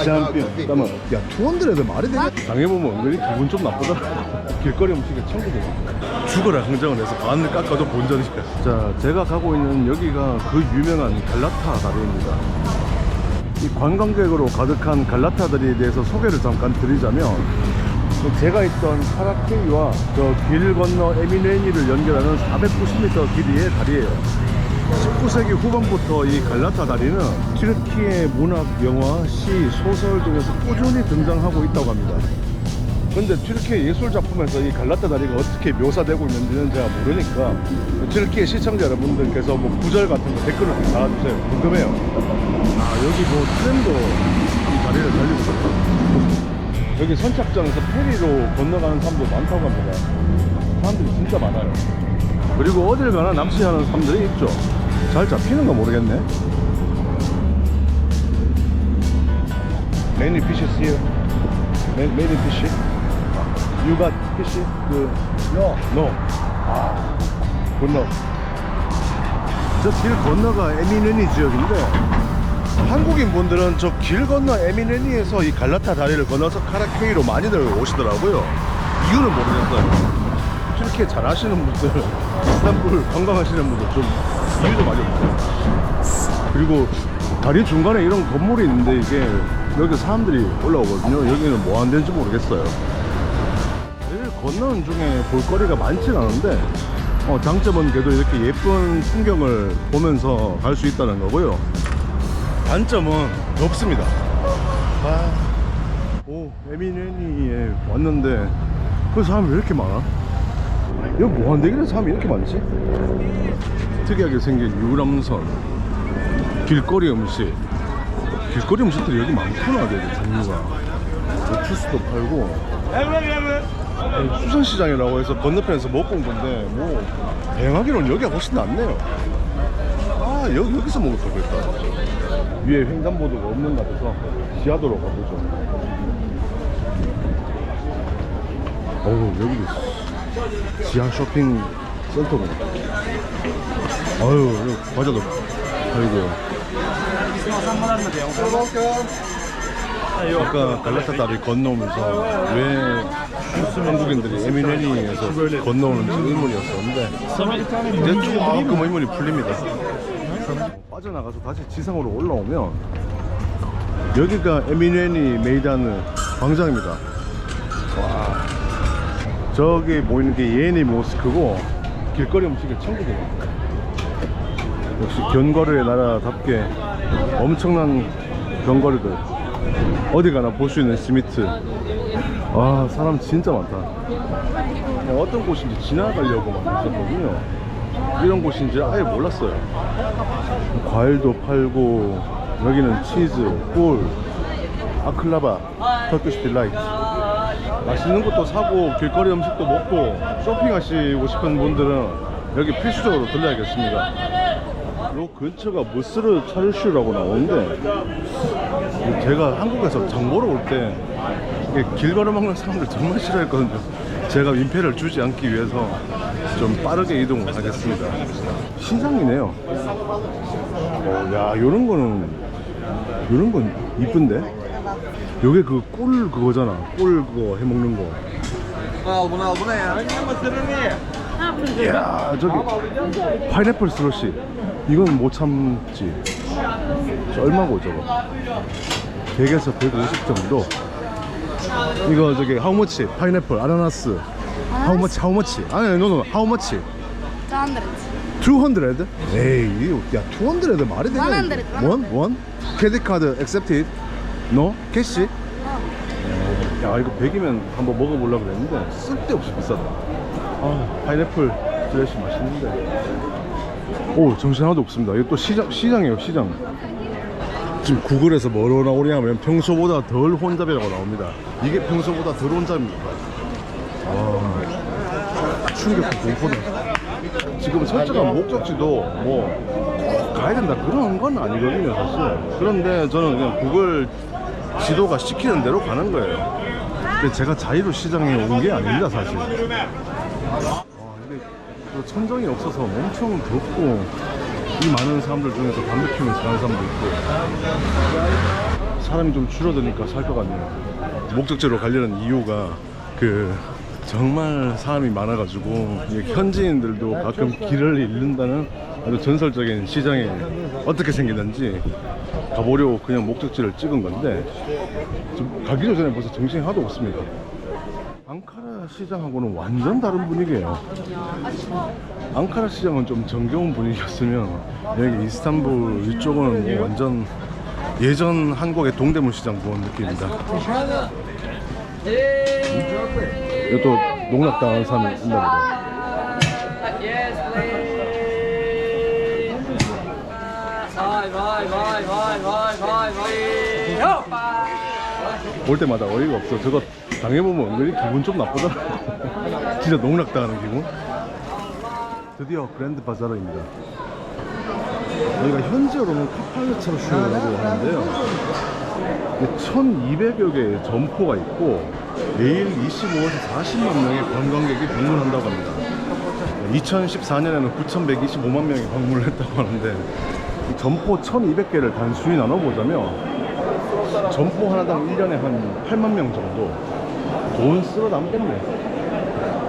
잠깐만. 야, 200 말이 되냐? 당해보면 은근히 기분 좀 나쁘더라. 길거리 음식에 천국이야. 죽어라 흥정을 해서 반을 깎아도 본전이야. 자, 제가 가고 있는 여기가 그 유명한 갈라타 다리입니다. 이 관광객으로 가득한 갈라타다리에 대해서 소개를 잠깐 드리자면, 제가 있던 카라케이와 저 길 건너 에미네니를 연결하는 490m 길이의 다리예요. 19세기 후반부터 이 갈라타 다리는 튀르키예 문학, 영화, 시, 소설 등에서 꾸준히 등장하고 있다고 합니다. 근데 튀르키예 예술 작품에서 이 갈라타 다리가 어떻게 묘사되고 있는지는 제가 모르니까 튀르키예 시청자 여러분들께서 뭐 구절 같은 거 댓글을 좀 달아주세요. 궁금해요. 아, 여기 뭐 트램도 이 다리를 달리고 있어요. 여기 선착장에서 페리로 건너가는 사람도 많다고 합니다. 사람들이 진짜 많아요. 그리고 어딜 가나 낚시하는 사람들이 있죠. 잘 잡히는 거 모르겠네. Many fishes here. Many fish. You got fish? No. No. 아, 건너. 저 길 건너가 에미네니 지역인데, 한국인 분들은 저 길 건너 에미네니에서 이 갈라타 다리를 건너서 카라케이로 많이들 오시더라고요. 이유는 모르겠어요. 튀르키예 잘 아시는 분들, 이스탄불 관광하시는 분들 좀 이유도 많이 없어요. 그리고 다리 중간에 이런 건물이 있는데 이게 여기 사람들이 올라오거든요. 여기는 뭐 하는 데인지 모르겠어요. 다리를 건너는 중에 볼거리가 많진 않은데 장점은 그래도 이렇게 예쁜 풍경을 보면서 갈 수 있다는 거고요. 단점은 덥습니다. 오, 에미네니에 왔는데 그 사람이 왜 이렇게 많아? 여기 뭐 하는 데길래 사람이 이렇게 많지? 특이하게 생긴 유람선, 길거리 음식. 길거리 음식들이 여기 많구나. 되게 종류가. 주스도 팔고. 수산시장이라고 해서 건너편에서 먹고 온 건데 뭐 대행하기로는 여기가 훨씬 낫네요. 아, 여기서 먹을 걸 그랬다. 위에 횡단보도가 없는 것 같아서 지하도로 가보죠. 어우, 여기도 지하 쇼핑 센터구나. 아유, 여기 과자도 팔고. 아까 갈라타 다리 건너오면서 왜 한국인들이 에미네니에서 건너오는지 의문이었었는데 이제 조금 의문이 풀립니다. 빠져나가서 다시 지상으로 올라오면 여기가 에미네니 메이다느 광장입니다. 와, 저기 보이는 게 예니 모스크고 길거리 음식의 천국이에요. 역시 견과류의 나라답게 엄청난 견과류들 어디 가나 볼 수 있는 스미트. 아, 사람 진짜 많다. 어떤 곳인지 지나가려고 막 했었거든요. 이런 곳인지 아예 몰랐어요. 과일도 팔고, 여기는 치즈, 꿀, 아클라바, 터키시 딜라이트. 맛있는 것도 사고 길거리 음식도 먹고 쇼핑하시고 싶은 분들은 여기 필수적으로 들려야겠습니다. 요 근처가 무스르 차르슈라고 나오는데, 제가 한국에서 장 보러 올 때 길 걸어 먹는 사람들 정말 싫어했거든요. 제가 민폐를 주지 않기 위해서 좀 빠르게 이동을 하겠습니다. 시장이네요. 야, 요런 건 이쁜데? 요게 그 꿀 그거잖아. 꿀 그거 해 먹는 거. 이야, 저기 파인애플 슬러시. 이건 못 참지. 얼마고 저거? 100에서 150 정도. 이거 저기 how much? 파인애플, 아나나스. how much? 아니, no, how much? 200. 에이, 야, 200 말이 되냐? 100. 원? 크레딧 카드 accepted? No? 캐시? 야, 이거 100이면 한번 먹어보려고 그랬는데 쓸데없이 비싸다. 아, 파인애플 슬래시 맛있는데. 오, 정신 하나도 없습니다. 이거 또 시장이에요, 시장. 지금 구글에서 뭐로 나오냐면 평소보다 덜 혼잡이라고 나옵니다. 이게 평소보다 덜 혼잡입니다. 와, 충격과 공포다. 지금 설정한 목적지도 뭐 꼭 가야 된다 그런 건 아니거든요, 사실. 그런데 저는 그냥 구글 지도가 시키는 대로 가는 거예요. 근데 제가 자유로 시장에 온 게 아닙니다, 사실. 근데 또 천정이 없어서 엄청 덥고 이 많은 사람들 중에서 담배 피우면서 가는 사람도 있고, 사람이 좀 줄어드니까 살 것 같네요. 목적지로 가려는 이유가 정말 사람이 많아가지고 현지인들도 가끔 길을 잃는다는 아주 전설적인 시장이 어떻게 생겼는지 가보려고 그냥 목적지를 찍은 건데, 좀 가기도 전에 벌써 정신이 하나도 없습니다. 앙카라 시장하고는 완전 다른 분위기예요. 앙카라 시장은 좀 정겨운 분위기였으면 여기 이스탄불 이쪽은 뭐 완전 예전 한국의 동대문 시장 본 느낌입니다. 여기 또 농락당한 사람이 있나 보다. 볼 때마다 어이가 없어. 저거 당해보면 은근히 기분 좀 나쁘더라. 진짜 농락당하는 기분. 드디어 그랜드 바자르입니다. 여기가 현지어로는 카팔르차르슈라고 하는데요, 1200여 개의 점포가 있고 매일 25에서 40만 명의 관광객이 방문한다고 합니다. 2014년에는 9125만 명이 방문을 했다고 하는데, 이 점포 1200개를 단순히 나눠보자면 점포 하나당 1년에 한 8만 명 정도 돈 쓸어 담겠네.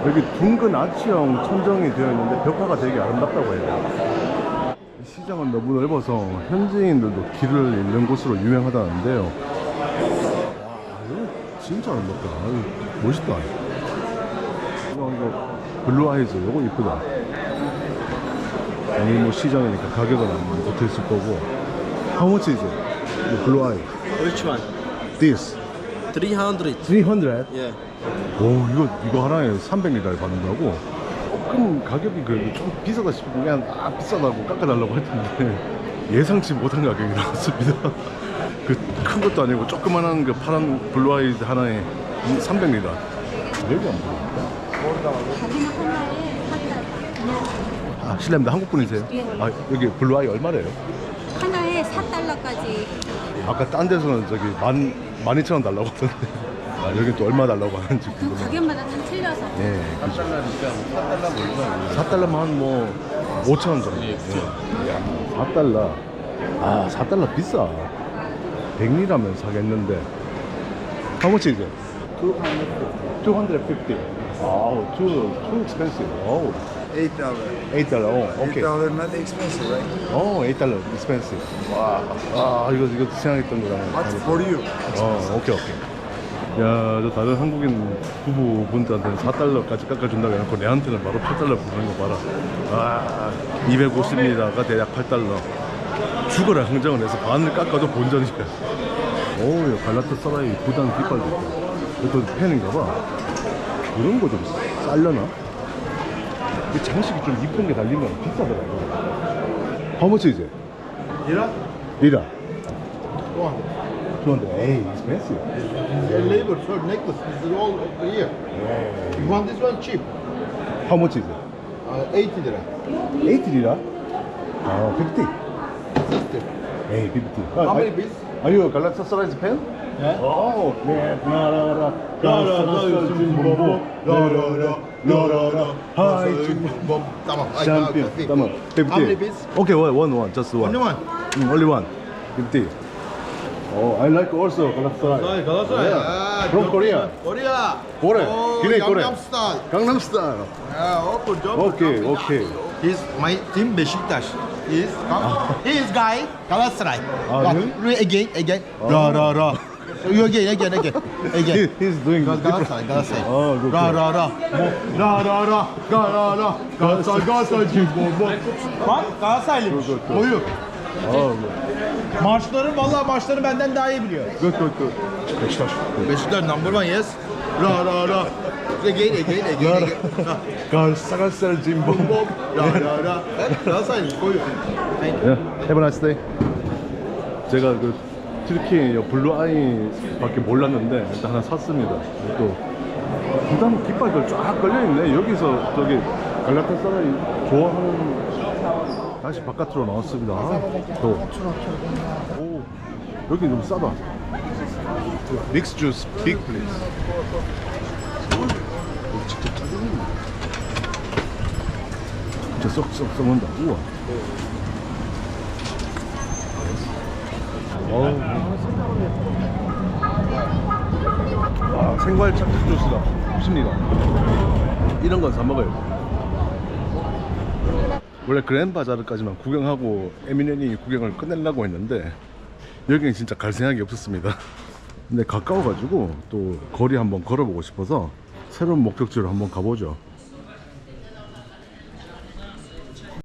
여기 둥근 아치형 천정이 되어 있는데 벽화가 되게 아름답다고 해요. 이 시장은 너무 넓어서 현지인들도 길을 잃는 곳으로 유명하다는데요. 와, 이거 진짜 아름답다. 멋있다. 이거 블루 아이즈, 이거 이쁘다. 아니 뭐 시장이니까 가격은 안 붙어있을 거고. How much is it? 블루 아이. Which one? This 300. 300? Yeah. 오, 이거 하나에 300리라를 받는다고? 조금 가격이 그래도 좀 비싸다 싶으면 그냥 비싸다고 깎아달라고 했는데 예상치 못한 가격이 나왔습니다. 큰 것도 아니고 조그만한 그 파란 블루아이드 하나에 300리라. 여기 안 보입니까? 아, 실례합니다. 한국 분이세요? 예. 아, 여기 블루아이 얼마래요? 하나에 4달러까지. 아까 딴 데서는 저기 12,000원 달라고 하던데. 아, 여기 또 얼마 달라고 하는지 그 궁금해요. 가격마다 다 틀려서. 네, 그렇죠. 4달러면 한 뭐 5,000원 정도. 네. 4달러. 아, 4달러 비싸. 100리라면 사겠는데. How much is it? 250. 아우, too expensive. 오. $8. $8. 오케이. $8 not expensive, right? $8 expensive. 와. 아, 이거 생각했던 거랑. What's for you? 오케이. 야, 저 다른 한국인 부부분들한테는 4달러까지 깎아준다고 해놓고 내한테는 바로 8달러 부르는 거 봐라. 아, 250리라가 대략 8달러. 죽어라 흥정을 해서 반을 깎아도 본전이야. 오, 갈라타사라이 구단 깃발도 있고. 이것도 팬인가 봐. 이런 거 좀 싸려나? 이 장식이 좀 이쁜 게 달리면 비싸더라고. How much is it? 리라. 200. Hey, expensive. Your labor for necklace this is all over here. You want this one cheap? How much is it? 80 lira. 80 리라? 아, 50. 60. Hey, 50. How many pieces? Are you a Galatasaray fan? Yeah. Oh, yeah. 라라라. 하이, Tamam. 샴피언. 잠깐만. 50. How many pieces? Okay, one. Just one. Only one. Only one. 50. Oh, I like also Galatasaray. Galatasaray. From Korea. Korea. Korea. Oh, Guinea, Korea. Gangnam Style. Gangnam Style. Yeah, good job. Okay. He's my team Beşiktaş. He is guy Galatasaray. Ah, really? Again. Ra. You again. He's doing Galatasaray. Oh, good. Ra. Galatasaray. Bak Galatasaraylıymış. Good. Boyu. Oh, Maçları benden daha iyi biliyor. good. Beşiktaş. Beşiktaş number one, yes. Ra. Again. Galatasaray Jimbo. Ra. Galatasaraylı koyu. Yeah, have a nice day. 제가 그 튀르키예 블루 아이밖에 몰랐는데 일단 하나 샀습니다. 또 부담 깃발들 쫙 걸려있네. 여기서 저기 갈라타사라이 좋아하는 다시 바깥으로 나왔습니다. 또 오, 여기 좀 싸다. 믹스 주스 빅 플리즈. 직접 짜주는 진짜 썩 온다. 우와. 아, 생과일 착착 주스가 좋습니다. 이런 건 사 먹어요. 원래 그랜바자르까지만 구경하고 에미네니 구경을 끝내려고 했는데 여기는 진짜 갈 생각이 없었습니다. 근데 가까워가지고 또 거리 한번 걸어보고 싶어서 새로운 목적지로 한번 가보죠.